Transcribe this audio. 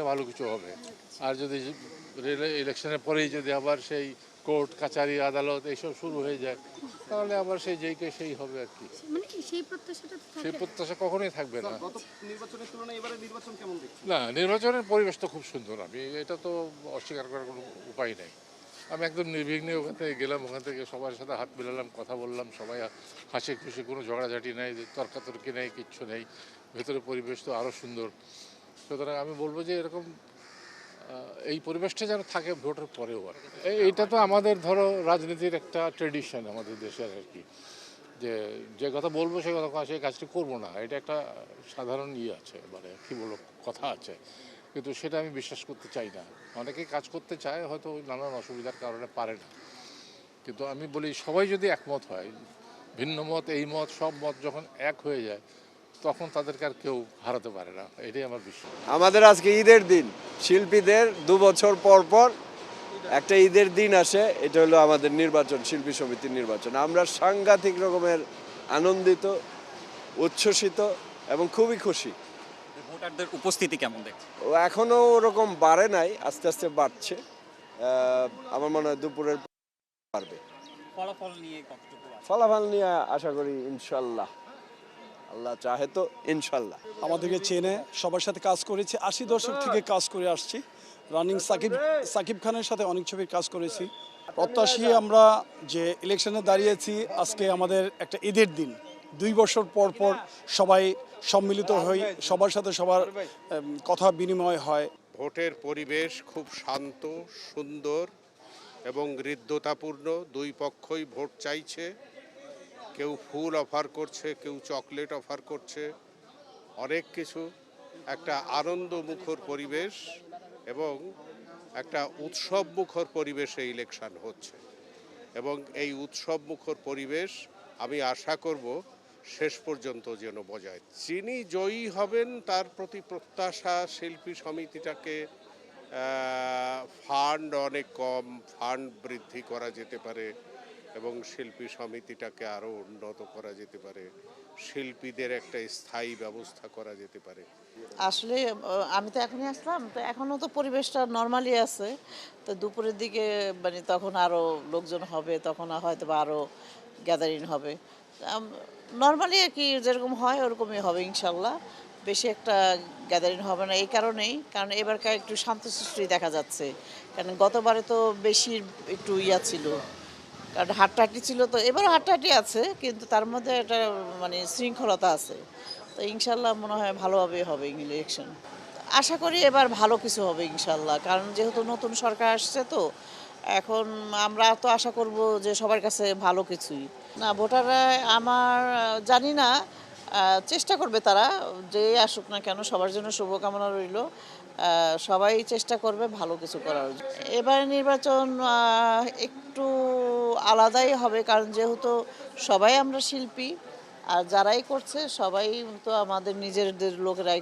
একটা ভালো কিছু হবে। আর যদি ইলেকশনের পরেই যদি আবার সেই কোর্ট কাচারি আদালত এইসব শুরু হয়ে যায়, তাহলে আবার সেই যেইকে সেই হবে আর কি। মানে সেই প্রত্যাশাটা তো সেই থাকে। প্রত্যাশা কখনোই থাকবে না। গত নির্বাচনের তুলনায় এবারে নির্বাচন কেমন দেখছেন? না, নির্বাচনের পরিবেশ তো খুব সুন্দর, আমি এটা তো অস্বীকার করার কোনো উপায় নেই। আমি একদম নির্বিঘ্নে ওখান থেকে গেলাম, ওখান থেকে সবার সাথে হাত মেলালাম, কথা বললাম, সবাই হাসি খুশি, কোনো ঝগড়াঝাটি নেই, তর্কাতর্কি নেই, কিচ্ছু নেই। ভেতরে পরিবেশ তো আরও সুন্দর। সুতরাং আমি বলবো যে এরকম এই পরিবেশটা যেন থাকে ভোটের পরেও আর কি। এইটা তো আমাদের ধরো রাজনীতির একটা ট্রেডিশন আমাদের দেশের আর কি, যে যে কথা বলবো সে কথা সেই কাজটি করবো না, এটা একটা সাধারণ আছে, মানে কী বলবো, কথা আছে। কিন্তু সেটা আমি বিশ্বাস করতে চাই না। অনেকেই কাজ করতে চায়, হয়তো নানান অসুবিধার কারণে পারে না। কিন্তু আমি বলি সবাই যদি একমত হয়, ভিন্ন মত এই মত সব মত যখন এক হয়ে যায়, তখন তাদেরকে আর কেউ হারাতে পারে না, এটাই আমার বিশ্বাস। আমাদের আজকে ঈদের দিন, শিল্পীদের 2 বছর পর পর একটা ঈদের দিন আসে, এটা হলো আমাদের নির্বাচন, শিল্পী সমিতির নির্বাচন। আমরা সাংঘাতিক রকমের আনন্দিত, উচ্ছ্বসিত এবং খুবই খুশি। ভোটারদের উপস্থিতি কেমন দেখছেন? ও এখনো ওরকম বাড়ে নাই, আস্তে আস্তে বাড়ছে। আমার মনে হয় দুপুরের পর বাড়বে। ফলাফল নিয়ে কতটুকু আশা? ফলাফল নিয়ে আশা করি ইনশাল্লাহ, আল্লাহ চাহে তো ইনশাল্লাহ। আমাদেরকে চেনে, সবার সাথে কাজ করেছি, 80 দশক থেকে কাজ করে আসছি। রানিং সাকিব খানের সাথে অনেক ছবির কাজ করেছি। প্রত্যাশী আমরা যে ইলেকশনে দাঁড়িয়েছি, আজকে আমাদের একটা ঈদের দিন। 2 বছর পর পর সবাই সম্মিলিত হই, সবার সাথে সবার কথা বিনিময় হয়। ভোটের পরিবেশ খুব শান্ত, সুন্দর এবং হৃদ্যতাপূর্ণ। দুই পক্ষই ভোট চাইছে, কেউ ফুল অফার করছে, কেউ চকলেট অফার করছে, অনেক কিছু। একটা আনন্দমুখর পরিবেশ এবং একটা উৎসবমুখর পরিবেশে ইলেকশন হচ্ছে, এবং এই উৎসবমুখর পরিবেশ আমি আশা করব শেষ পর্যন্ত যেন বজায়। যিনি জয়ী হবেন তার প্রতি প্রত্যাশা, শিল্পী সমিতিটাকে ফান্ড অনেক কম, ফান্ড বৃদ্ধি করা যেতে পারে এবং শিল্পী সমিতিটাকে আরও উন্নত করা যেতে পারে, শিল্পীদের একটা স্থায়ী ব্যবস্থা করা যেতে পারে। আসলে আমি তো এখনই আসলাম, তো এখনও তো পরিবেশটা নর্মালি আছে। তো দুপুরের দিকে মানে তখন আরও লোকজন হবে, তখন হয়তো বা আরও গ্যাদারিং হবে। নর্মালি আর কি যেরকম হয় ওরকমই হবে ইনশাল্লাহ। বেশি একটা গ্যাদারিং হবে না এই কারণেই, কারণ এবারকার একটু শান্তশিষ্টই দেখা যাচ্ছে। কারণ গতবারে তো বেশি একটু ছিল, কারণ হাট্টাহাটি ছিল, তো এবারও হাট্টাহাটি আছে, কিন্তু তার মধ্যে একটা মানে শৃঙ্খলতা আছে। তো ইনশাল্লাহ মনে হয় ভালোভাবে হবে ইলেকশন। আশা করি এবার ভালো কিছু হবে ইনশাল্লাহ, কারণ যেহেতু নতুন সরকার আসছে, তো এখন আমরা তো আশা করব যে সবার কাছে ভালো কিছুই। না, ভোটাররা আমার জানি না, চেষ্টা করবে তারা, যে আসুক না কেন সবার জন্য শুভকামনা রইল। সবাই চেষ্টা করবে ভালো কিছু করার। এবার নির্বাচন একটু আলাদাই হবে, কারণ যেহেতু সবাই আমরা শিল্পী, আর যারাই করছে সবাই তো আমাদের নিজেদের লোকেরাই